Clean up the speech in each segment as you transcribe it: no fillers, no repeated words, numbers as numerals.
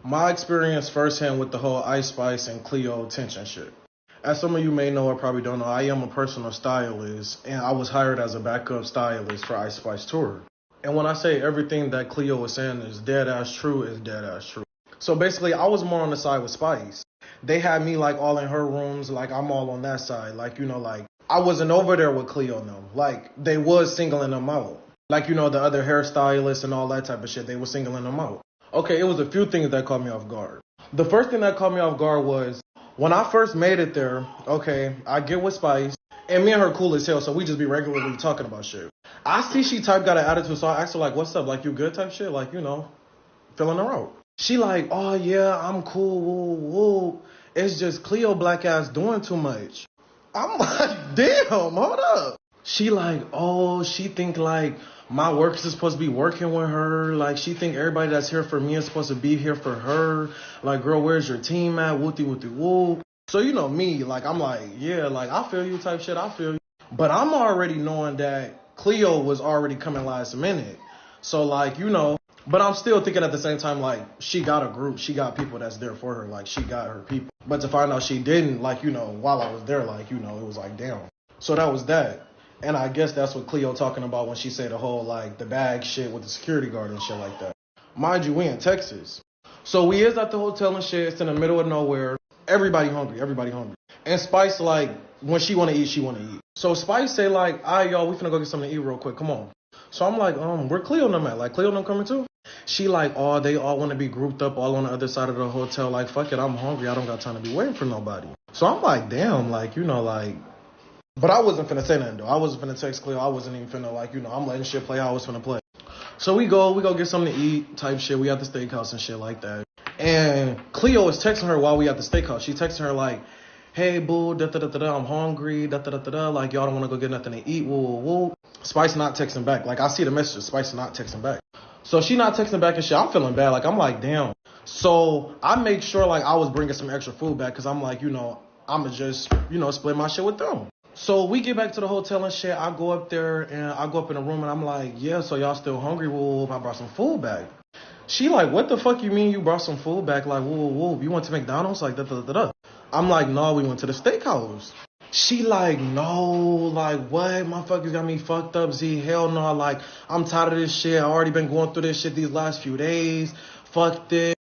My experience firsthand with the whole Ice Spice and Cleo tension shit. As some of you may know or probably don't know, I am a personal stylist, and I was hired as a backup stylist for Ice Spice Tour. And when I say everything that Cleo was saying is dead ass true, is dead ass true. So basically, I was more on the side with Spice. They had me like all in her rooms, like I'm all on that side. Like, like I wasn't over there with Cleo and them. Like they was singling them out. Like, the other hairstylists and all that type of shit, they were singling them out. Okay, it was a few things that caught me off guard. The first thing that caught me off guard was when I first made it there, okay, I get with Spice, and me and her cool as hell, so we just be regularly talking about shit. I see she type got an attitude, so I asked her, like, what's up? Like, you good type shit? Like, filling her out. She like, oh, yeah, I'm cool, woo, woo. It's just Cleo black ass doing too much. I'm like, damn, hold up. She like, oh, she think like my workers is supposed to be working with her. Like, she think everybody that's here for me is supposed to be here for her. Like, girl, where's your team at? Wooty, wooty, woo. So, me, like, I'm like, yeah, like, I feel you type shit. I feel you. But I'm already knowing that Cleo was already coming last minute. So, like, but I'm still thinking at the same time, like, she got a group. She got people that's there for her. Like, she got her people. But to find out she didn't, like, while I was there, like, it was like, damn. So that was that. And I guess that's what Cleo talking about when she said the whole, like, the bag shit with the security guard and shit like that. Mind you, we in Texas. So we is at the hotel and shit. It's in the middle of nowhere. Everybody hungry. And Spice, like, when she want to eat, she want to eat. So Spice say, like, all right, y'all, we finna go get something to eat real quick. Come on. So I'm like, where Cleo and them at? Like, Cleo and them coming too? She like, oh, they all want to be grouped up all on the other side of the hotel. Like, fuck it, I'm hungry. I don't got time to be waiting for nobody. So I'm like, damn, like, like... But I wasn't finna say nothing, though. I wasn't finna text Cleo. I wasn't even finna, like, I'm letting shit play how I was finna play. So we go get something to eat type shit. We at the steakhouse and shit like that. And Cleo is texting her while we at the steakhouse. She texting her like, hey, boo, da-da-da-da-da, I'm hungry, da-da-da-da-da, like, y'all don't want to go get nothing to eat, woo, woo, woo. Spice not texting back. Like, I see the messages. Spice not texting back. So she not texting back and shit. I'm feeling bad. Like, I'm like, damn. So I make sure, like, I was bringing some extra food back because I'm like, I'm going to just, split my shit with them. So we get back to the hotel and shit. I go up there and I go up in the room and I'm like, yeah, so y'all still hungry? Woo, I brought some food back. She like, what the fuck you mean you brought some food back? Like, woo, you went to McDonald's? Like, da-da-da-da. I'm like, no, we went to the Steakhouse. She like, no, like, what? Motherfuckers got me fucked up, Z. Hell no, like, I'm tired of this shit. I already been going through this shit these last few days. Fuck this.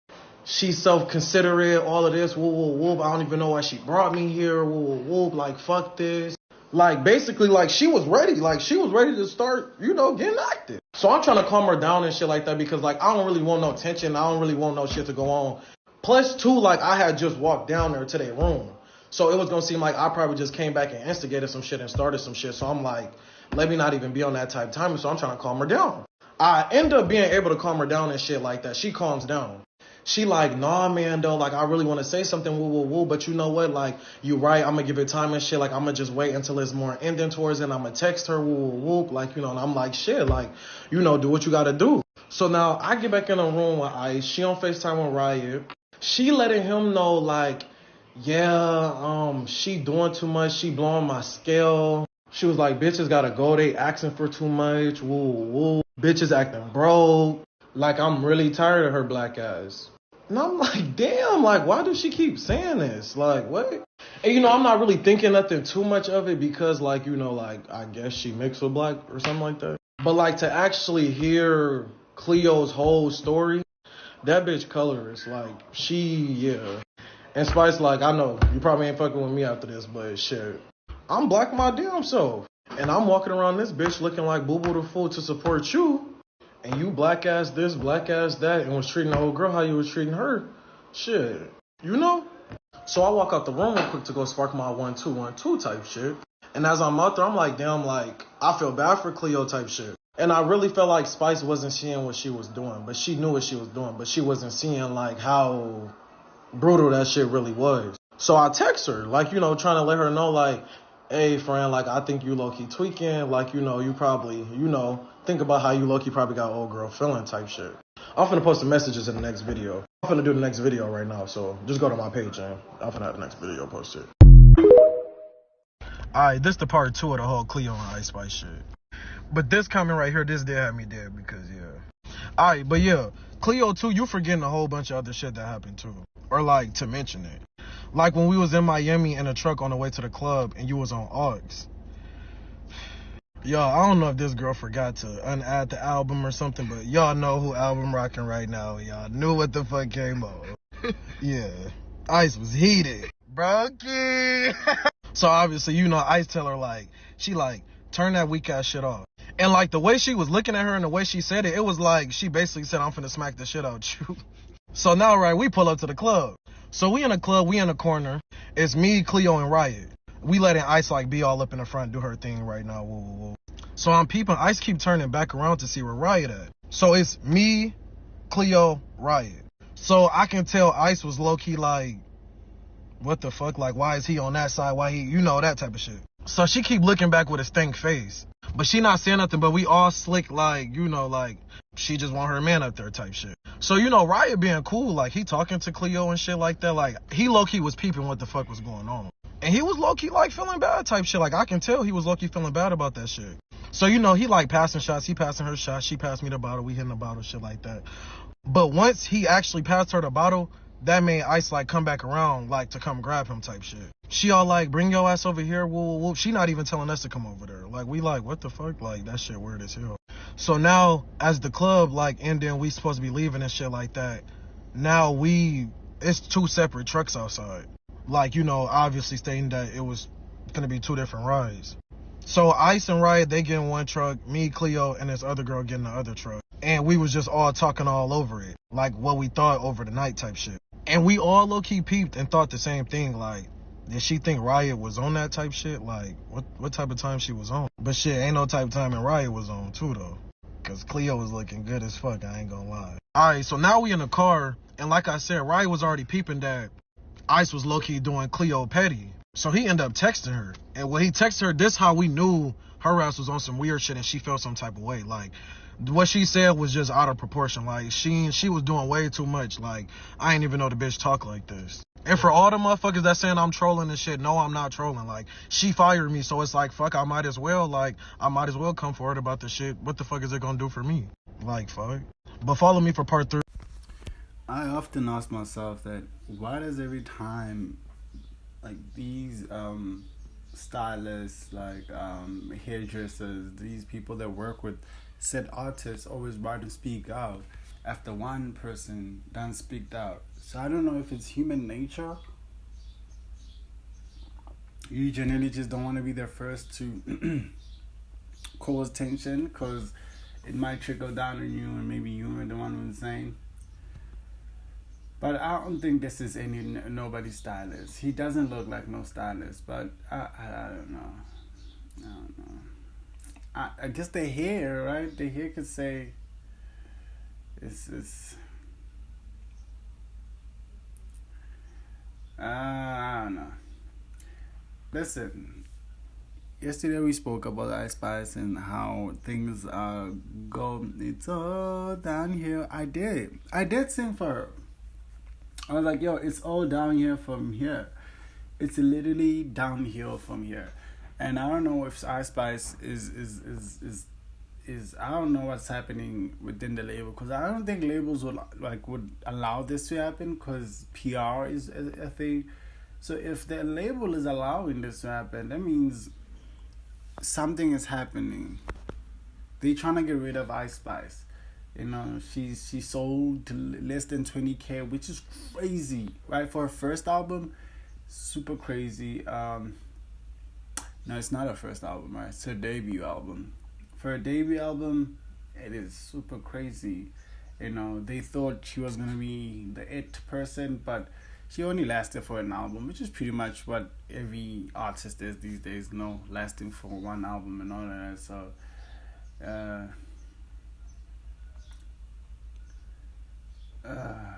She's self-considerate, all of this, whoop. I don't even know why she brought me here, whoop, like, fuck this. Like, basically, like, she was ready. Like, she was ready to start, getting active. So I'm trying to calm her down and shit like that because, like, I don't really want no tension. I don't really want no shit to go on. Plus, too, like, I had just walked down there to their room. So it was going to seem like I probably just came back and instigated some shit and started some shit. So I'm like, let me not even be on that type of time. So I'm trying to calm her down. I end up being able to calm her down and shit like that. She calms down. She like, nah, man, though, like, I really want to say something, woo, but you know what, like, you right, I'm going to give it time and shit, like, I'm going to just wait until it's more ending towards it, and I'm going to text her, woo, like, and I'm like, shit, like, do what you got to do. So now, I get back in the room with Ice, she on FaceTime with Riot, she letting him know, like, yeah, she doing too much, she blowing my scale, she was like, bitches got to go, they asking for too much, woo, bitches acting broke, like, I'm really tired of her black ass. And I'm like, damn, like, why does she keep saying this? Like, what? And, I'm not really thinking nothing too much of it because, like, like, I guess she mixed with black or something like that. But, like, to actually hear Cleo's whole story, that bitch colorist, like, yeah. And Spice, like, I know, you probably ain't fucking with me after this, but shit, I'm black my damn self. And I'm walking around this bitch looking like boo-boo the fool to support you. And you black ass this, black ass that, and was treating the whole girl how you was treating her. Shit. So I walk out the room real quick to go spark my 1-2-1-2 type shit. And as I'm out there, I'm like, damn, like, I feel bad for Cleo type shit. And I really felt like Spice wasn't seeing what she was doing. But she knew what she was doing. But she wasn't seeing, like, how brutal that shit really was. So I text her, like, trying to let her know, like, hey, friend, like, I think you low-key tweaking. Like, you probably, think about how you low-key probably got old girl feeling type shit. I'm finna post the messages in the next video. I'm finna do the next video right now, so just go to my page and I'm finna have the next video posted. Alright, this the part 2 of the whole Cleo and Ice Spice shit. But this comment right here, this did have me dead because, yeah. All right, but yeah, Cleo too. You forgetting a whole bunch of other shit that happened too, or like to mention it. Like when we was in Miami in a truck on the way to the club, and you was on aux. Y'all, I don't know if this girl forgot to unadd the album or something, but y'all know who album rocking right now. Y'all knew what the fuck came on. Yeah, Ice was heated, brokey. So obviously, you know, Ice tell her like, she like, turn that weak ass shit off. And like the way she was looking at her and the way she said it, it was like she basically said, I'm finna smack the shit out you. So now, right, we pull up to the club. So we in a club, we in a corner. It's me, Cleo, and Riot. We letting Ice like be all up in the front, do her thing right now. Woo, woo, woo. So I'm peeping. Ice keep turning back around to see where Riot at. So it's me, Cleo, Riot. So I can tell Ice was low key like, what the fuck? Like, why is he on that side? Why he, you know, that type of shit. So she keep looking back with a stank face. But she not saying nothing, but we all slick like, you know, like, she just want her man up there type shit. So, you know, Riot being cool, like, he talking to Cleo and shit like that. Like, he low-key was peeping what the fuck was going on. And he was low-key, like, feeling bad type shit. Like, I can tell he was low-key feeling bad about that shit. So, you know, he, like, passing shots. He passing her shots. She passed me the bottle. We hitting the bottle, shit like that. But once he actually passed her the bottle, that made Ice, like, come back around, like, to come grab him type shit. She all like, bring your ass over here, woo, woo, woo. She not even telling us to come over there. Like, we like, what the fuck? Like, that shit weird as hell. So now, as the club, like, ending, we supposed to be leaving and shit like that. Now it's 2 separate trucks outside. Like, you know, obviously stating that it was gonna be 2 different rides. So Ice and Riot, they get in one truck, me, Cleo, and this other girl get in the other truck. And we was just all talking all over it. Like, what we thought over the night type shit. And we all low-key peeped and thought the same thing, like, did she think Riot was on that type shit? Like, what type of time she was on? But shit, ain't no type of time and Riot was on too, though. Because Cleo was looking good as fuck, I ain't gonna lie. Alright, so now we in the car, and like I said, Riot was already peeping that Ice was low-key doing Cleo petty. So he ended up texting her. And when he texted her, this how we knew her ass was on some weird shit and she felt some type of way. Like, what she said was just out of proportion. Like, she was doing way too much. Like, I ain't even know the bitch talk like this. And for all the motherfuckers that saying I'm trolling and shit, no, I'm not trolling. Like, she fired me, so it's like, fuck, I might as well come forward about the shit. What the fuck is it gonna do for me? Like, fuck. But follow me for part 3. I often ask myself that, why does every time, like, these stylists, like hairdressers, these people that work with said artists always try to speak out after one person done speaked out? So I don't know if it's human nature. You generally just don't want to be the first to cause tension because it might trickle down on you and maybe you are the one who's saying. But I don't think this is nobody's stylist. He doesn't look like no stylist, but I don't know. I guess the hair, right? The hair could say it's I don't know. Listen, yesterday we spoke about Ice Spice and how things go. It's all down here. I did sing for her. I was like, yo, it's all down here from here. It's literally downhill from here. And I don't know if Ice Spice is I don't know what's happening within the label, because I don't think labels would allow this to happen, because PR is a thing. So if the label is allowing this to happen, that means something is happening. They trying to get rid of Ice Spice. You know, she sold to less than 20K, which is crazy, right? For her first album, super crazy. No, it's not her first album, right? It's her debut album. For her debut album, it is super crazy. You know, they thought she was gonna be the it person, but she only lasted for an album, which is pretty much what every artist is these days, you know, lasting for one album and all of that. So,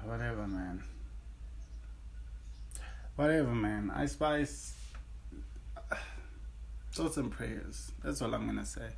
whatever, man. Ice Spice, thoughts and prayers. That's all I'm gonna say.